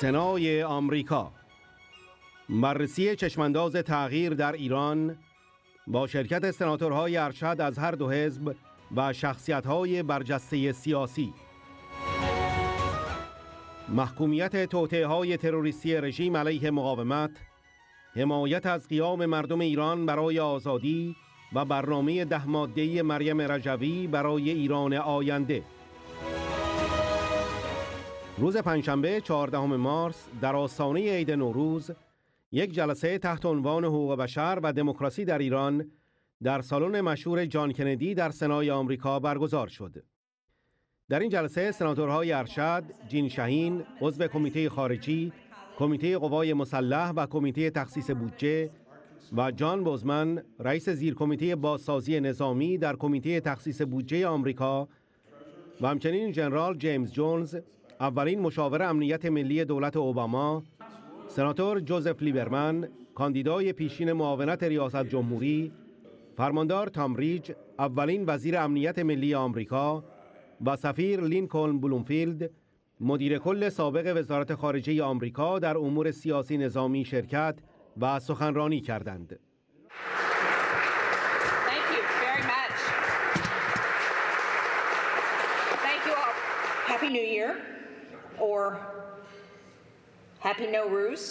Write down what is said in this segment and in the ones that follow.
سنای آمریکا. بررسی چشمانداز تغییر در ایران با شرکت سناتورهای ارشد از هر دو حزب و شخصیت‌های برجسته سیاسی. محکومیت توطئه‌های تروریستی رژیم علیه مقاومت، حمایت از قیام مردم ایران برای آزادی و برنامه 10 ماده‌ای مریم رجوی برای ایران آینده. روز پنجشنبه 14 مارس در آستانه عید نوروز یک جلسه تحت عنوان حقوق بشر و دموکراسی در ایران در سالن مشهور جان کندی در سنای آمریکا برگزار شد. در این جلسه سناتورهای ارشد، جین شاهین، عضو کمیته خارجی، کمیته قوای مسلح و کمیته تخصیص بودجه و جان بوزمن، رئیس زیر کمیته بازسازی نظامی در کمیته تخصیص بودجه آمریکا و همچنین ژنرال جیمز جونز، اولین مشاور امنیت ملی دولت اوباما، سناتور جوزف لیبرمن، کاندیدای پیشین معاونت ریاست جمهوری، فرماندار تام ریج، اولین وزیر امنیت ملی آمریکا و سفیر لینکلن بلومفیلد، مدیر کل سابق وزارت خارجه آمریکا در امور سیاسی نظامی شرکت و سخنرانی کردند. Or Happy Nowruz.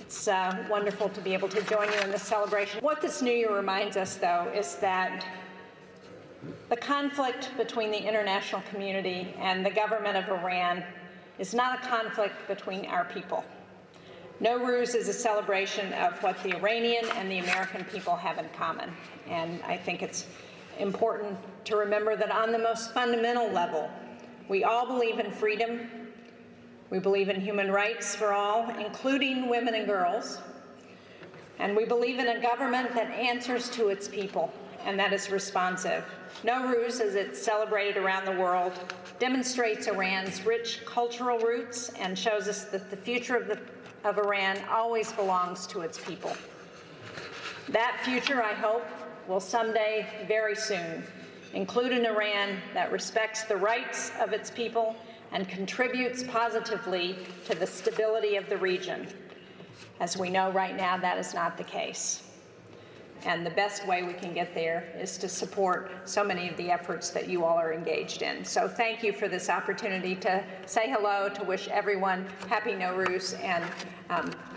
It's wonderful to be able to join you in this celebration. What this New Year reminds us, though, is that the conflict between the international community and the government of Iran is not a conflict between our people. Nowruz is a celebration of what the Iranian and the American people have in common. And I think it's important to remember that on the most fundamental level, we all believe in freedom. We believe in human rights for all, including women and girls. And we believe in a government that answers to its people and that is responsive. Nowruz, as it's celebrated around the world, demonstrates Iran's rich cultural roots and shows us that the future of Iran always belongs to its people. That future, I hope, will someday, very soon, include an Iran that respects the rights of its people and contributes positively to the stability of the region. As we know right now, that is not the case. And the best way we can get there is to support so many of the efforts that you all are engaged in. So thank you for this opportunity to say hello, to wish everyone Happy Nowruz, and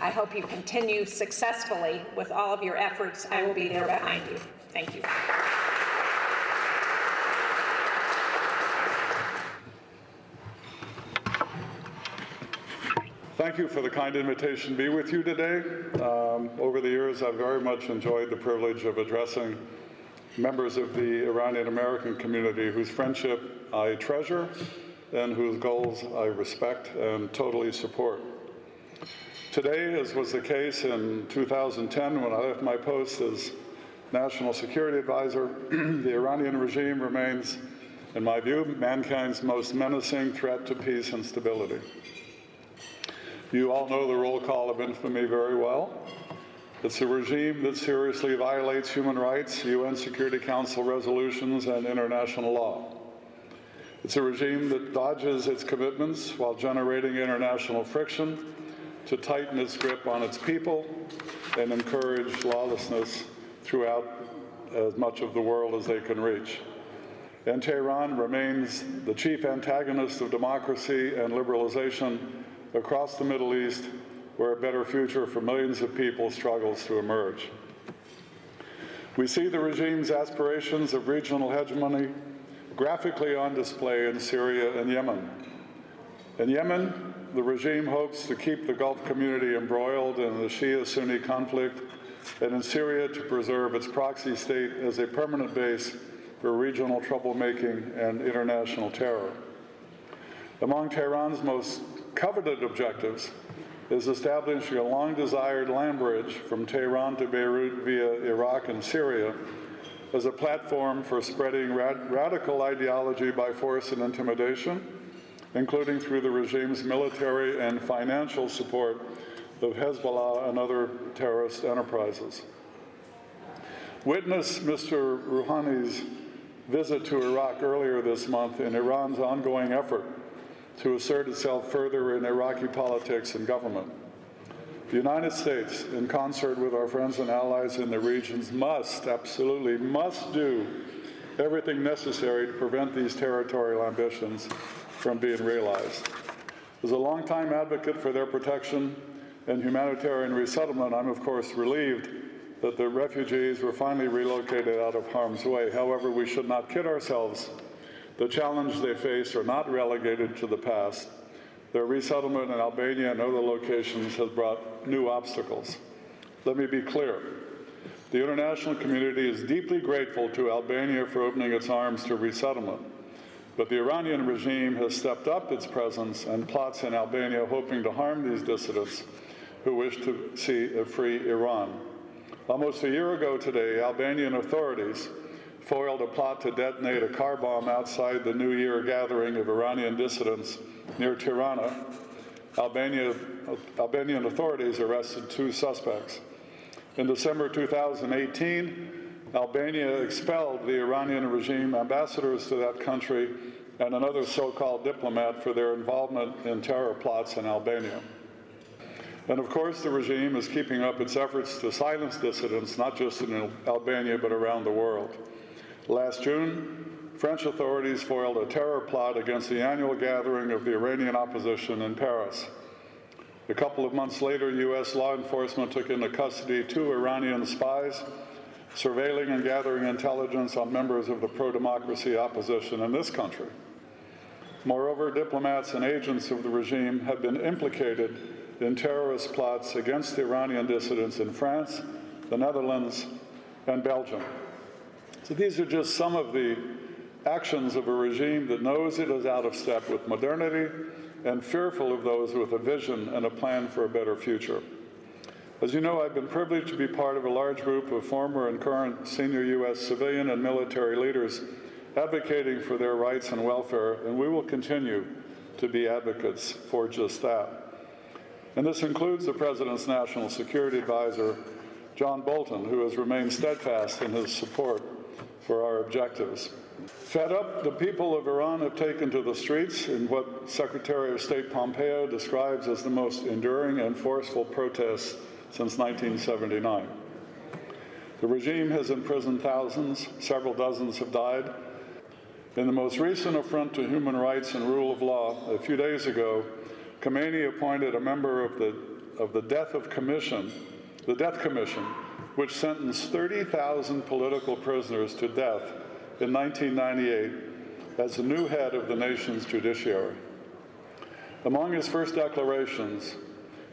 I hope you continue successfully with all of your efforts. I will be there behind you. Thank you. Thank you for the kind invitation to be with you today. Over the years, I've very much enjoyed the privilege of addressing members of the Iranian American community whose friendship I treasure and whose goals I respect and totally support. Today, as was the case in 2010 when I left my post as National Security Advisor, the Iranian regime remains, in my view, mankind's most menacing threat to peace and stability. You all know the roll call of infamy very well. It's a regime that seriously violates human rights, UN Security Council resolutions, and international law. It's a regime that dodges its commitments while generating international friction to tighten its grip on its people and encourage lawlessness throughout as much of the world as they can reach. And Tehran remains the chief antagonist of democracy and liberalization across the Middle East, where a better future for millions of people struggles to emerge. We see the regime's aspirations of regional hegemony graphically on display in Syria and Yemen. In Yemen, the regime hopes to keep the Gulf community embroiled in the Shia-Sunni conflict, and in Syria to preserve its proxy state as a permanent base for regional troublemaking and international terror. Among Tehran's most coveted objectives is establishing a long-desired land bridge from Tehran to Beirut via Iraq and Syria as a platform for spreading radical ideology by force and intimidation, including through the regime's military and financial support of Hezbollah and other terrorist enterprises. Witness Mr. Rouhani's visit to Iraq earlier this month in Iran's ongoing effort to assert itself further in Iraqi politics and government. The United States, in concert with our friends and allies in the regions, absolutely must do everything necessary to prevent these territorial ambitions from being realized. As a longtime advocate for their protection and humanitarian resettlement, I'm of course relieved that the refugees were finally relocated out of harm's way. However, we should not kid ourselves. The challenges they face are not relegated to the past. Their resettlement in Albania and other locations has brought new obstacles. Let me be clear. The international community is deeply grateful to Albania for opening its arms to resettlement. But the Iranian regime has stepped up its presence and plots in Albania hoping to harm these dissidents who wish to see a free Iran. Almost a year ago today, Albanian authorities foiled a plot to detonate a car bomb outside the New Year gathering of Iranian dissidents near Tirana. Albanian authorities arrested 2 suspects. In December 2018, Albania expelled the Iranian regime ambassadors to that country and another so-called diplomat for their involvement in terror plots in Albania. And of course, the regime is keeping up its efforts to silence dissidents, not just in Albania, but around the world. Last June, French authorities foiled a terror plot against the annual gathering of the Iranian opposition in Paris. A couple of months later, U.S. law enforcement took into custody 2 Iranian spies, surveilling and gathering intelligence on members of the pro-democracy opposition in this country. Moreover, diplomats and agents of the regime have been implicated in terrorist plots against Iranian dissidents in France, the Netherlands, and Belgium. So these are just some of the actions of a regime that knows it is out of step with modernity and fearful of those with a vision and a plan for a better future. As you know, I've been privileged to be part of a large group of former and current senior U.S. civilian and military leaders advocating for their rights and welfare, and we will continue to be advocates for just that. And this includes the President's National Security Advisor, John Bolton, who has remained steadfast in his support for our objectives. Fed up, the people of Iran have taken to the streets in what Secretary of State Pompeo describes as the most enduring and forceful protests since 1979. The regime has imprisoned thousands, several dozens have died. In the most recent affront to human rights and rule of law, a few days ago, Khomeini appointed a member of the Death Commission, which sentenced 30,000 political prisoners to death in 1998 as the new head of the nation's judiciary. Among his first declarations,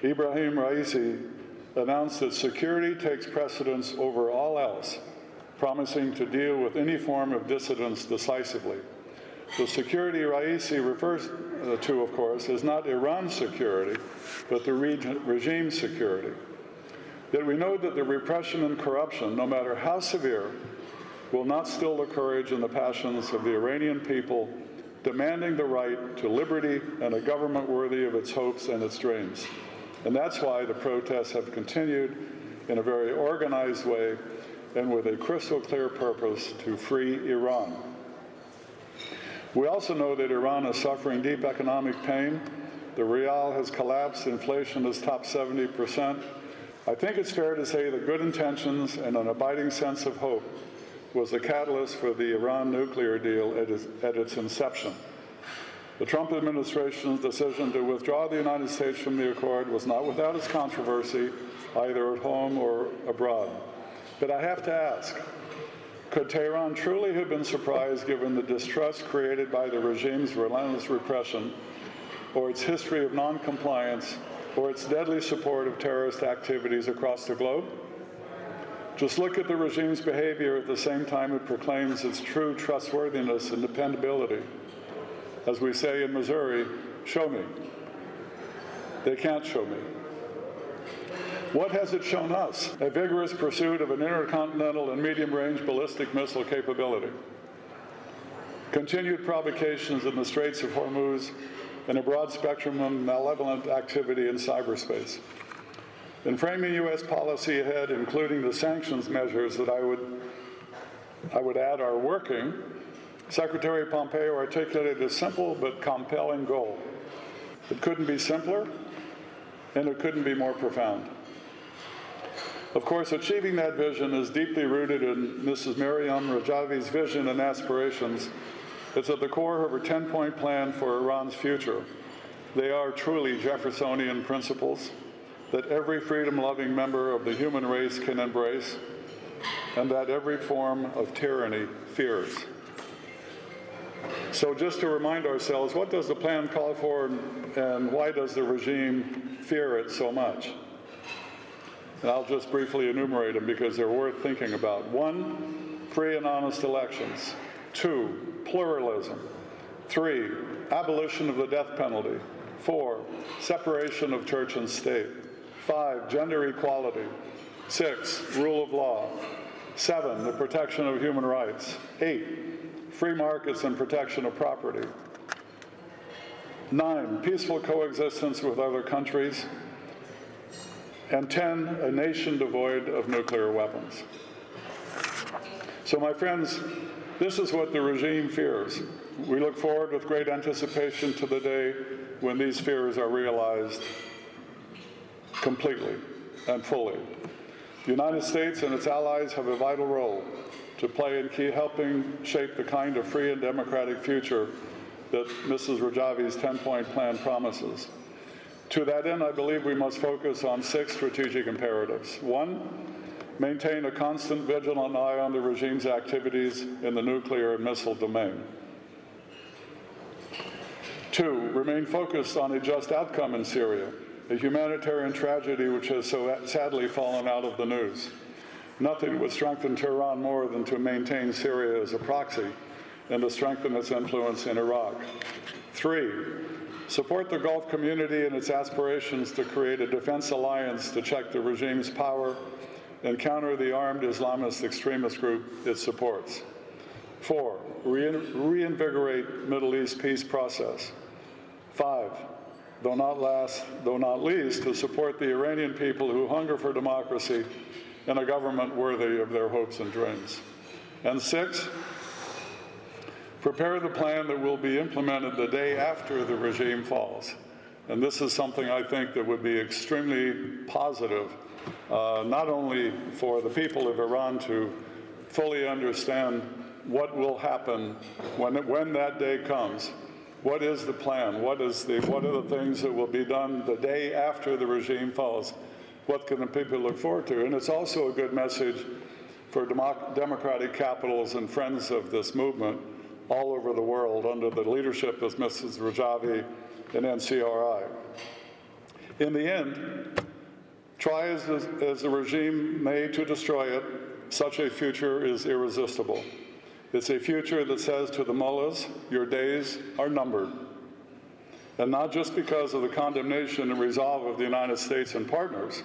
Ibrahim Raisi announced that security takes precedence over all else, promising to deal with any form of dissidence decisively. The security Raisi refers to, of course, is not Iran's security, but the regime's security. Yet we know that the repression and corruption, no matter how severe, will not still the courage and the passions of the Iranian people, demanding the right to liberty and a government worthy of its hopes and its dreams. And that's why the protests have continued in a very organized way and with a crystal clear purpose to free Iran. We also know that Iran is suffering deep economic pain. The rial has collapsed, inflation has topped 70%. I think it's fair to say that good intentions and an abiding sense of hope was the catalyst for the Iran nuclear deal at its inception. The Trump administration's decision to withdraw the United States from the accord was not without its controversy, either at home or abroad. But I have to ask, could Tehran truly have been surprised given the distrust created by the regime's relentless repression, or its history of non-compliance, or its deadly support of terrorist activities across the globe? Just look at the regime's behavior at the same time it proclaims its true trustworthiness and dependability. As we say in Missouri, show me. They can't show me. What has it shown us? A vigorous pursuit of an intercontinental and medium-range ballistic missile capability, continued provocations in the Straits of Hormuz, and a broad spectrum of malevolent activity in cyberspace. In framing U.S. policy ahead, including the sanctions measures that I would add are working, Secretary Pompeo articulated a simple but compelling goal: It couldn't be simpler, and it couldn't be more profound. Of course, achieving that vision is deeply rooted in Mrs. Maryam Rajavi's vision and aspirations. It's at the core of her 10-point plan for Iran's future. They are truly Jeffersonian principles that every freedom-loving member of the human race can embrace, and that every form of tyranny fears. So just to remind ourselves, what does the plan call for, and why does the regime fear it so much? And I'll just briefly enumerate them because they're worth thinking about. 1, free and honest elections. 2, pluralism. 3, abolition of the death penalty. 4, separation of church and state. 5, gender equality. 6, rule of law. 7, the protection of human rights. 8, free markets and protection of property. 9, peaceful coexistence with other countries. And 10, a nation devoid of nuclear weapons. So, my friends, this is what the regime fears. We look forward with great anticipation to the day when these fears are realized completely and fully. The United States and its allies have a vital role to play in helping shape the kind of free and democratic future that Mrs. Rajavi's 10-point plan promises. To that end, I believe we must focus on 6 strategic imperatives. 1, maintain a constant vigilant eye on the regime's activities in the nuclear and missile domain. 2, remain focused on a just outcome in Syria, a humanitarian tragedy which has so sadly fallen out of the news. Nothing would strengthen Tehran more than to maintain Syria as a proxy and to strengthen its influence in Iraq. 3, support the Gulf community in its aspirations to create a defense alliance to check the regime's power and counter the armed Islamist extremist group it supports. 4, reinvigorate Middle East peace process. 5, though not least, to support the Iranian people who hunger for democracy and a government worthy of their hopes and dreams. And 6, prepare the plan that will be implemented the day after the regime falls. And this is something I think that would be extremely positive, not only for the people of Iran to fully understand what will happen when that day comes. What is the plan? What are the things that will be done the day after the regime falls? What can the people look forward to? And it's also a good message for democratic capitals and friends of this movement all over the world under the leadership of Mrs. Rajavi and NCRI. In the end, try as the regime may to destroy it, such a future is irresistible. It's a future that says to the mullahs, your days are numbered. And not just because of the condemnation and resolve of the United States and partners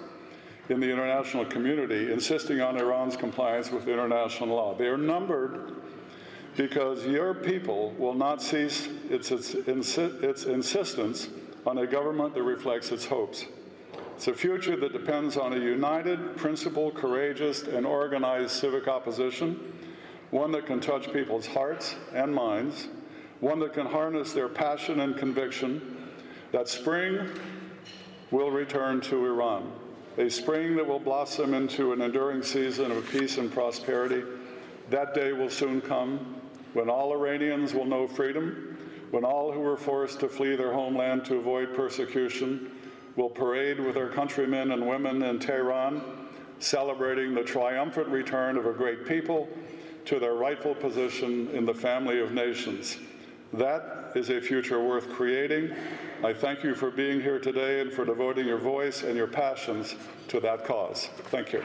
in the international community insisting on Iran's compliance with international law. They are numbered because your people will not cease its insistence on a government that reflects its hopes. It's a future that depends on a united, principled, courageous, and organized civic opposition, one that can touch people's hearts and minds, one that can harness their passion and conviction that spring will return to Iran, a spring that will blossom into an enduring season of peace and prosperity. That day will soon come when all Iranians will know freedom, when all who were forced to flee their homeland to avoid persecution will parade with their countrymen and women in Tehran, celebrating the triumphant return of a great people to their rightful position in the family of nations. That is a future worth creating. I thank you for being here today and for devoting your voice and your passions to that cause. Thank you.